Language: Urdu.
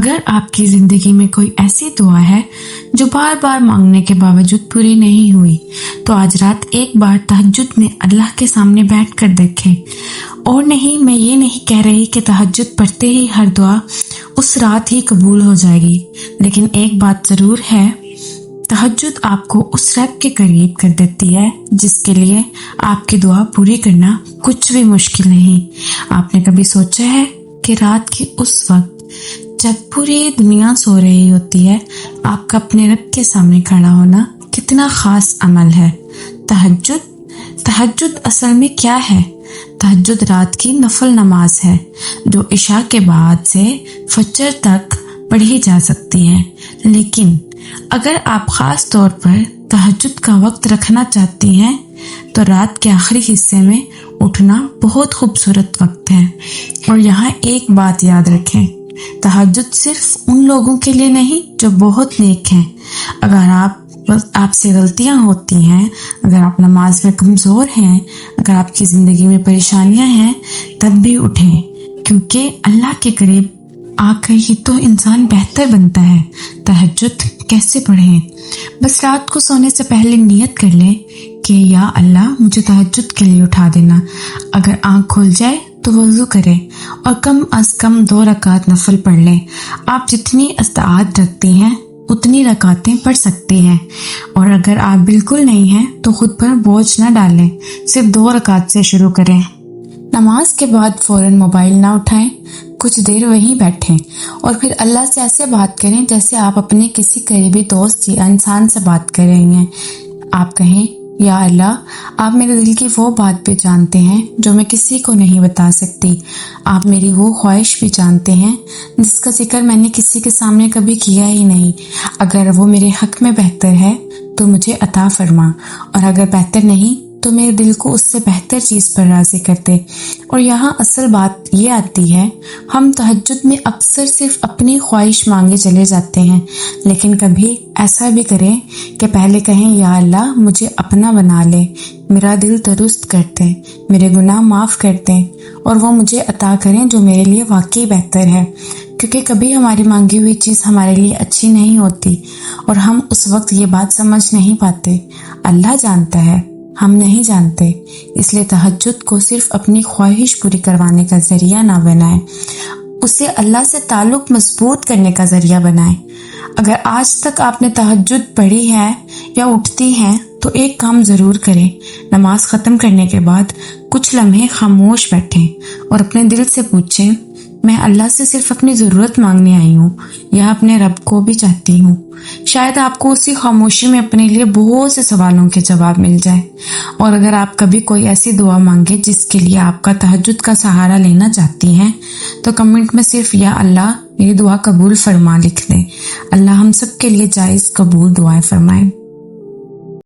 اگر آپ کی زندگی میں کوئی ایسی دعا ہے جو بار بار مانگنے کے باوجود پوری نہیں ہوئی تو آج رات ایک بار تہجد میں اللہ کے سامنے بیٹھ کر دیکھیں۔ اور نہیں، میں یہ نہیں کہہ رہی کہ تہجد پڑھتے ہی ہر دعا اس رات ہی قبول ہو جائے گی، لیکن ایک بات ضرور ہے، تہجد آپ کو اس رب کے قریب کر دیتی ہے جس کے لیے آپ کی دعا پوری کرنا کچھ بھی مشکل نہیں۔ آپ نے کبھی سوچا ہے کہ رات کے اس وقت جب پوری دنیا سو رہی ہوتی ہے، آپ کا اپنے رب کے سامنے کھڑا ہونا کتنا خاص عمل ہے؟ تہجد اصل میں کیا ہے؟ تہجد رات کی نفل نماز ہے جو عشاء کے بعد سے فجر تک پڑھی جا سکتی ہے، لیکن اگر آپ خاص طور پر تہجد کا وقت رکھنا چاہتی ہیں تو رات کے آخری حصے میں اٹھنا بہت خوبصورت وقت ہے۔ اور یہاں ایک بات یاد رکھیں، تہجد صرف ان لوگوں کے لیے نہیں جو بہت نیک ہیں۔ اگر آپ سے غلطیاں ہوتی ہیں، اگر آپ نماز میں کمزور ہیں، اگر آپ کی زندگی میں پریشانیاں ہیں، تب بھی اٹھیں، کیونکہ اللہ کے قریب آ کر ہی تو انسان بہتر بنتا ہے۔ تہجد کیسے پڑھیں؟ بس رات کو سونے سے پہلے نیت کر لیں کہ یا اللہ مجھے تہجد کے لیے اٹھا دینا۔ اگر آنکھ کھل جائے تو وضو کریں اور کم از کم 2 رکعت نفل پڑھ لیں۔ آپ جتنی استطاعت رکھتی ہیں اتنی رکعتیں پڑھ سکتی ہیں، اور اگر آپ بالکل نہیں ہیں تو خود پر بوجھ نہ ڈالیں، صرف 2 رکعت سے شروع کریں۔ نماز کے بعد فوراً موبائل نہ اٹھائیں، کچھ دیر وہیں بیٹھیں اور پھر اللہ سے ایسے بات کریں جیسے آپ اپنے کسی قریبی دوست یا انسان سے بات کر رہی ہیں۔ آپ کہیں، یا اللہ، آپ میرے دل کی وہ بات بھی جانتے ہیں جو میں کسی کو نہیں بتا سکتی۔ آپ میری وہ خواہش بھی جانتے ہیں جس کا ذکر میں نے کسی کے سامنے کبھی کیا ہی نہیں۔ اگر وہ میرے حق میں بہتر ہے تو مجھے عطا فرما، اور اگر بہتر نہیں تو میرے دل کو اس سے بہتر چیز پر راضی کرتے۔ اور یہاں اصل بات یہ آتی ہے، ہم تہجد میں اکثر صرف اپنی خواہش مانگے چلے جاتے ہیں، لیکن کبھی ایسا بھی کریں کہ پہلے کہیں، یا اللہ مجھے اپنا بنا لے، میرا دل درست کر دیں، میرے گناہ معاف کر دیں، اور وہ مجھے عطا کریں جو میرے لیے واقعی بہتر ہے، کیونکہ کبھی ہماری مانگی ہوئی چیز ہمارے لیے اچھی نہیں ہوتی اور ہم اس وقت یہ بات سمجھ نہیں پاتے۔ اللہ جانتا ہے، ہم نہیں جانتے، اس لیے تہجد کو صرف اپنی خواہش پوری کروانے کا ذریعہ نہ بنائیں، اسے اللہ سے تعلق مضبوط کرنے کا ذریعہ بنائیں۔ اگر آج تک آپ نے تہجد پڑھی ہے یا اٹھتی ہیں تو ایک کام ضرور کریں، نماز ختم کرنے کے بعد کچھ لمحے خاموش بیٹھیں اور اپنے دل سے پوچھیں، میں اللہ سے صرف اپنی ضرورت مانگنے آئی ہوں یا اپنے رب کو بھی چاہتی ہوں؟ شاید آپ کو اسی خاموشی میں اپنے لیے بہت سے سوالوں کے جواب مل جائے۔ اور اگر آپ کبھی کوئی ایسی دعا مانگے جس کے لیے آپ کا تہجد کا سہارا لینا چاہتی ہیں تو کمنٹ میں صرف یا اللہ میری دعا قبول فرما لکھ دیں۔ اللہ ہم سب کے لیے جائز قبول دعائیں فرمائیں۔